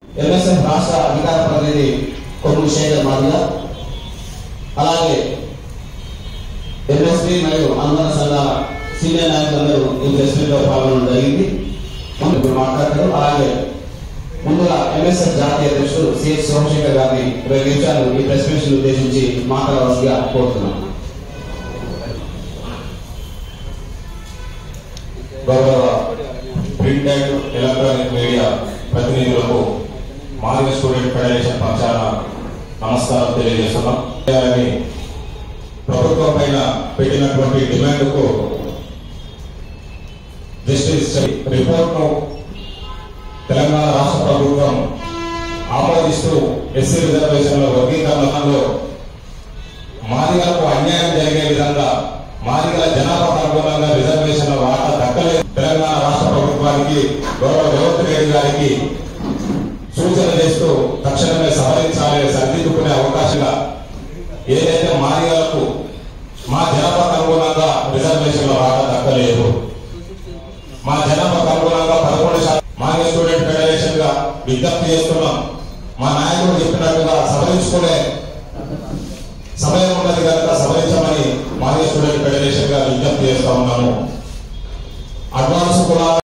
MSF రాష్ట్ర అధికార ప్రతినిధి కొమ్ము శేఖర్ మాదిగ, అలాగే ఎంఎస్పీ మరియు అనుబంధ సంఘాల సీనియర్ నాయకులందరూ ఈ ప్రెస్ మీట్ లో పాల్గొనడం జరిగింది. ఇప్పుడు మాట్లాడతారు. అలాగే ముందుగా ఎంఎస్ఎఫ్ జాతీయ అధ్యక్షుడు సిహెచ్ సోమశేఖర్ గారిని 20 నిమిషాలు ఈ ప్రెస్ మీట్ ఉద్దేశించి మాట్లాడవలసిగా కోరుతున్నాం. గౌరవ ప్రింట్ అండ్ ఎలక్ట్రానిక్ మీడియా ప్రతినిధులకు మాదిగ స్టూడెంట్ ఫెడరేషన్ పక్షాన నమస్కారం తెలియజేస్తున్నాం. ప్రభుత్వం పైన పెట్టినటువంటి డిమాండ్కు జస్టిస్ రిపోర్ట్ ను తెలంగాణ రాష్ట్ర ప్రభుత్వం ఆమోదిస్తూ ఎస్సీ రిజర్వేషన్ల వర్గీకరణలో మాదిగలకు అన్యాయం జరిగే విధంగా మాదిగల జనాభాకు అనుగుణంగా రిజర్వేషన్ల వాటా దక్కలేదు. తెలంగాణ రాష్ట్ర ప్రభుత్వానికి గౌరవ రేవంత్ రెడ్డి గారికి సూచన చేస్తూ తక్షణమే సవరించాలి, సరిదిద్దుకునే అవకాశంగా ఏదైతే మాదిగలకు మా జనాభాకు అనుగుణంగా రిజర్వేషన్ల వాటా దక్కలేదు, మా జనాభాకు అనుగుణంగా 11% మాదిగ స్టూడెంట్ ఫెడరేషన్ గా విజ్ఞప్తి చేస్తున్నాం. మా నాయకుడు చెప్పినట్టుగా సవరించుకునే సమయం ఉన్నది కనుక సవరించమని మాదిగ స్టూడెంట్ ఫెడరేషన్ గా విజ్ఞప్తి చేస్తా ఉన్నాము. అడ్వాన్స్ కులాల